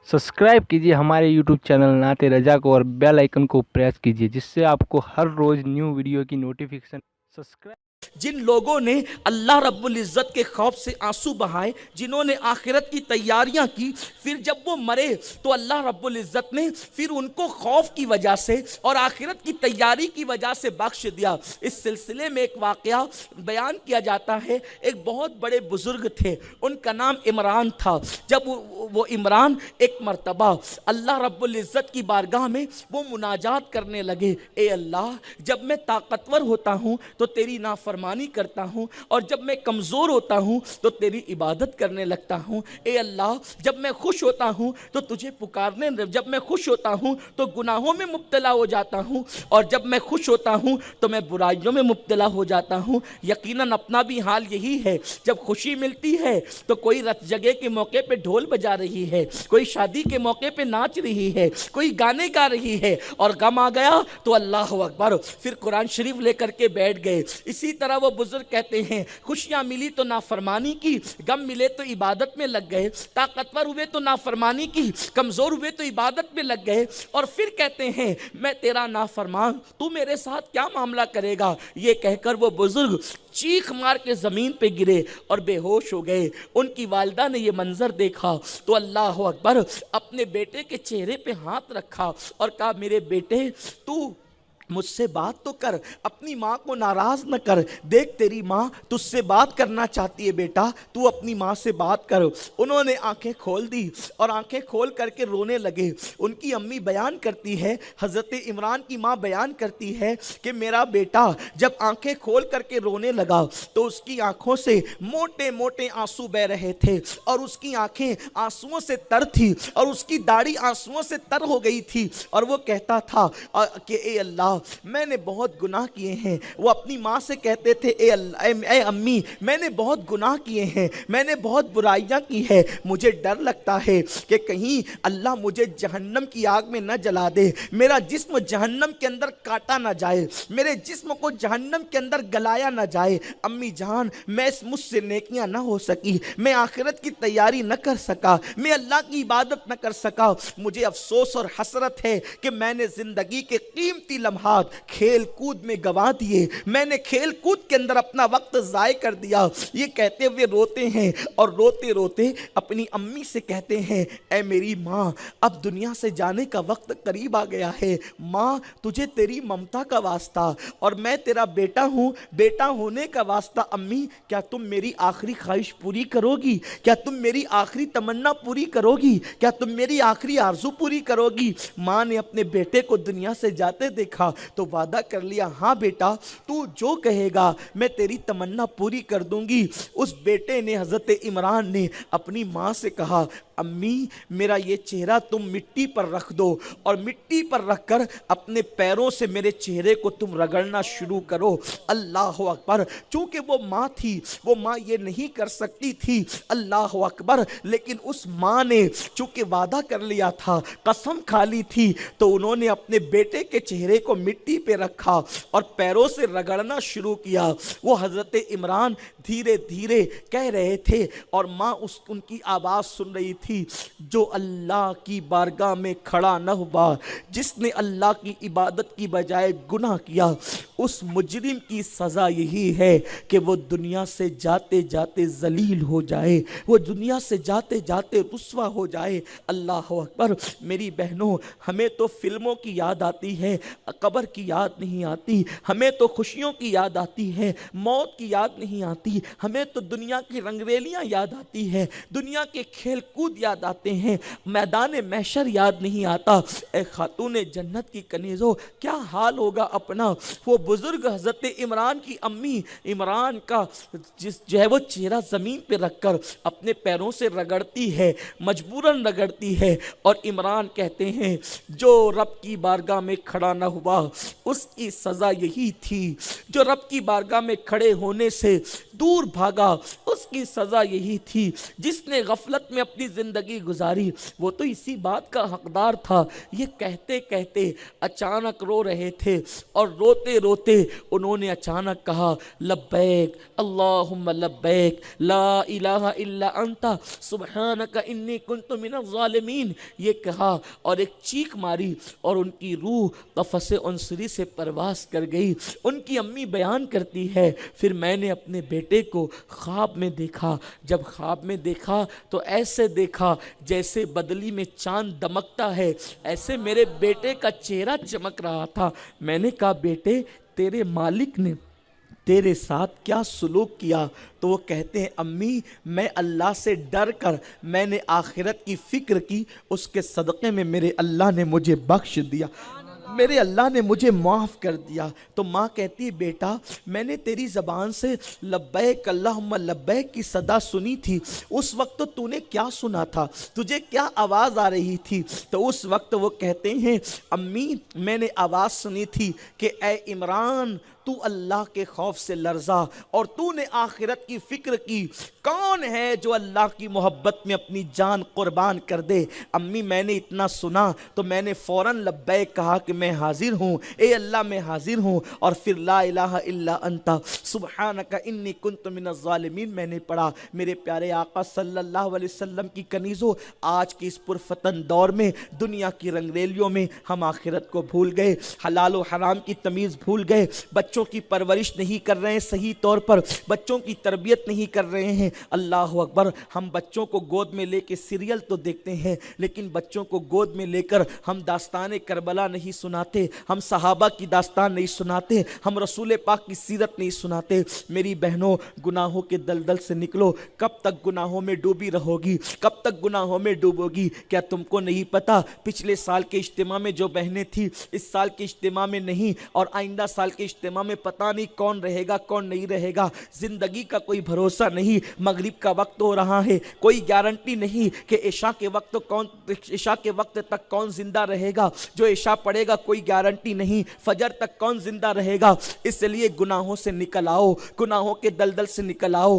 Subscribe कीजिए हमारे YouTube channel नाते रजा को और बेल आइकन को प्रेस कीजिए जिससे आपको हर रोज़ न्यू वीडियो की नोटिफिकेशन। सब्सक्राइब। जिन लोगों ने अल्लाह रब्बुल इज़्ज़त के खौफ से आंसू बहाए, जिन्होंने आखिरत की तैयारियां की, फिर जब वो मरे तो अल्लाह रब्बुल इज़्ज़त ने फिर उनको खौफ की वजह से और आखिरत की तैयारी की वजह से बख्श दिया। इस सिलसिले में एक वाक़या बयान किया जाता है। एक बहुत बड़े बुज़ुर्ग थे, उनका नाम इमरान था। जब वो इमरान एक मर्तबा अल्लाह रब्बुल इज़्ज़त की बारगाह में वो मुनाजात करने लगे, ए अल्लाह, जब मैं ताकतवर होता हूँ तो तेरी नाफरमानी करता हूँ, और जब मैं कमज़ोर होता हूँ तो तेरी इबादत करने लगता हूँ। ए अल्लाह, जब मैं खुश होता हूँ तो तुझे पुकारने, जब मैं खुश होता हूँ तो गुनाहों में मुब्तला हो जाता हूँ, और जब मैं खुश होता हूँ तो मैं बुराइयों में मुब्तला हो जाता हूँ। यकीनन अपना भी हाल यही है। जब खुशी मिलती है तो कोई रत जगह के मौके पे ढोल बजा रही है, कोई शादी के मौके पे नाच रही है, कोई गाने गा रही है, और गम आ गया तो अल्लाह अकबर, फिर कुरान शरीफ लेकर के बैठ गए। इसी तरह वो बुजुर्ग कहते हैं, खुशियां मिली तो नाफरमानी की, गम मिले तो इबादत में लग गए, ताकतवर हुए तो नाफरमानी की, कमजोर हुए तो इबादत में लग गए, और फिर कहते हैं मैं तेरा नाफरमान, तू मेरे साथ क्या मामला करेगा। ये कहकर वो बुजुर्ग चीख मार के ज़मीन पे गिरे और बेहोश हो गए। उनकी वालिदा ने ये मंजर देखा तो अल्लाह अकबर, अपने बेटे के चेहरे पे हाथ रखा और कहा, मेरे बेटे, तू मुझसे बात तो कर, अपनी माँ को नाराज़ न कर। देख, तेरी माँ तुझसे बात करना चाहती है बेटा, तू अपनी माँ से बात कर। उन्होंने आंखें खोल दी और आंखें खोल करके रोने लगे। उनकी अम्मी बयान करती है, हज़रत इमरान की माँ बयान करती है कि मेरा बेटा जब आंखें खोल करके रोने लगा तो उसकी आंखों से मोटे मोटे आंसू बह रहे थे, और उसकी आंखें आंसुओं से तर थी, और उसकी दाढ़ी आंसुओं से तर हो गई थी, और वो कहता था कि ए अल्लाह, मैंने बहुत गुनाह किए हैं। वो अपनी माँ से कहते थे, ए अल्लाह, ए अम्मी, मैंने बहुत गुनाह किए हैं, मैंने बहुत बुराइयां की है, मुझे डर लगता है कि कहीं अल्लाह मुझे जहन्नम की आग में न जला दे, मेरा जिस्म जहन्नम के अंदर काटा ना जाए, मेरे जिस्म को जहन्नम के अंदर गलाया ना जाए। अम्मी जान, मैं मुझसे नेकियां ना हो सकी, मैं आखिरत की तैयारी न कर सका, मैं अल्लाह की इबादत न कर सका। मुझे अफसोस और हसरत है कि मैंने जिंदगी के कीमती लम्हा खेल कूद में गवा दिए, मैंने खेल कूद के अंदर अपना वक्त ज़ाय कर दिया। ये कहते हुए रोते हैं, और रोते रोते अपनी अम्मी से कहते हैं, ऐ मेरी माँ, अब दुनिया से जाने का वक्त करीब आ गया है। माँ, तुझे तेरी ममता का वास्ता, और मैं तेरा बेटा हूँ, बेटा होने का वास्ता, अम्मी, क्या तुम मेरी आखिरी ख्वाहिश पूरी करोगी? क्या तुम मेरी आखिरी तमन्ना पूरी करोगी? क्या तुम मेरी आखिरी आरज़ू पूरी करोगी? माँ ने अपने बेटे को दुनिया से जाते देखा तो वादा कर लिया, हाँ बेटा, तू जो कहेगा मैं तेरी तमन्ना पूरी कर दूंगी। उस बेटे ने, हज़रत इमरान ने, अपनी माँ से कहा, अम्मी, मेरा ये चेहरा तुम मिट्टी पर रख दो, और मिट्टी पर रखकर अपने पैरों से मेरे चेहरे को तुम रगड़ना शुरू करो। अल्लाह अकबर। चूँकि वो माँ थी, वो माँ ये नहीं कर सकती थी, अल्लाह अकबर, लेकिन उस माँ ने चूँकि वादा कर लिया था, कसम खा ली थी, तो उन्होंने अपने बेटे के चेहरे को मिट्टी पे रखा और पैरों से रगड़ना शुरू किया। वो हज़रत इमरान धीरे धीरे कह रहे थे, और माँ उनकी आवाज़ सुन रही थी, जो अल्लाह की बारगाह में खड़ा न हुआ, जिसने अल्लाह की इबादत की बजाय गुनाह किया, उस मुजरिम की सज़ा यही है कि वो दुनिया से जाते जाते जलील हो जाए, वो दुनिया से जाते जाते रुस्वा हो जाए। अल्लाह अकबर। मेरी बहनों, हमें तो फिल्मों की याद आती है, कब्र की याद नहीं आती। हमें तो खुशियों की याद आती है, मौत की याद नहीं आती। हमें तो दुनिया की रंगरेलियाँ याद आती है, दुनिया के खेल कूद याद आते हैं, मैदान महशर याद नहीं आता। ए खातून जन्नत की कनीज़ों, क्या हाल होगा अपना। वो बुज़ुर्ग हज़रत इमरान की अम्मी, इमरान का जो है वो चेहरा ज़मीन पे रखकर अपने पैरों से रगड़ती है, मजबूरन रगड़ती है, और इमरान कहते हैं, जो रब की बारगाह में खड़ा ना हुआ اس کی سزا یہی تھی۔ جو رب کی بارگاہ میں کھڑے ہونے سے دور بھاگا اس کی سزا یہی تھی۔ جس نے غفلت میں اپنی زندگی گزاری وہ تو اسی بات کا حقدار تھا۔ یہ کہتے کہتے اچانک رو رہے تھے اور روتے روتے انہوں نے اچانک کہا لبیک اللہم لبیک لا الہ الا انت سبحانک انی کنت من الظالمین، یہ کہا اور ایک چیخ ماری اور ان کی روح قفس عنصری سے پرواز کر گئی۔ ان کی امی بیان کرتی ہے پھر میں نے اپنے بیٹے کو خواب میں دیکھا۔ جب خواب میں دیکھا تو ایسے دیکھا جیسے بدلی میں چاند دمکتا ہے، ایسے میرے بیٹے کا چہرہ چمک رہا تھا۔ میں نے کہا بیٹے تیرے مالک نے تیرے ساتھ کیا سلوک کیا؟ تو وہ کہتے ہیں امی میں اللہ سے ڈر کر میں نے آخرت کی فکر کی، اس کے صدقے میں میرے اللہ نے مجھے بخش دیا، میرے اللہ نے مجھے معاف کر دیا۔ تو ماں کہتی ہے بیٹا میں نے تیری زبان سے لبیک اللہم لبیک کی صدا سنی تھی، اس وقت تو نے کیا سنا تھا؟ تجھے کیا آواز آ رہی تھی؟ تو اس وقت وہ کہتے ہیں امی میں نے آواز سنی تھی کہ اے عمران تو اللہ کے خوف سے لرزا اور تو نے آخرت کی فکر کی، کون ہے جو اللہ کی محبت میں اپنی جان قربان کر دے؟ امی میں نے اتنا سنا تو میں نے فوراً لبیک کہا کہ میں حاضر ہوں، اے اللہ میں حاضر ہوں، اور پھر لا الہ الا انت سبحانک انی کنت من الظالمین میں نے پڑھا۔ میرے پیارے آقا صلی اللہ علیہ وسلم کی کنیزوں، آج کی اس پرفتن دور میں دنیا کی رنگریلیوں میں ہم آخرت کو بھول گئے، حلال و حرام کی تمیز بھول گئے، بچوں کی پرورش نہیں کر رہے ہیں صحیح طور پر، بچوں کی تربیت نہیں کر رہے ہیں۔ اللہ اکبر، ہم بچوں کو گود میں لے کے سیریل تو دیکھتے ہیں لیکن بچوں کو گود میں لے کر ہم داستان کربلا نہیں سناتے، ہم صحابہ کی داستان نہیں سناتے، ہم رسول پاک کی سیرت نہیں سناتے۔ میری بہنوں گناہوں کے دلدل سے نکلو، کب تک گناہوں میں ڈوبی رہو گی؟ کب تک گناہوں میں ڈوبو گی؟ کیا تم کو نہیں پتا پچھلے سال کے اجتماع میں جو بہنیں تھیں اس سال کے اجتماع میں نہیں، اور آئندہ سال کے اجتماع میں پتہ نہیں کون رہے گا کون نہیں رہے گا؟ زندگی کا کوئی بھروسہ نہیں، مغرب کا وقت ہو رہا ہے، کوئی گارنٹی نہیں کہ عشاء کے وقت تک کون زندہ رہے گا، جو عشاء پڑھے گا کوئی گارنٹی نہیں، فجر تک کون زندہ رہے گا۔ اس لیے گناہوں سے نکل آؤ، گناہوں کے دلدل سے نکل آؤ۔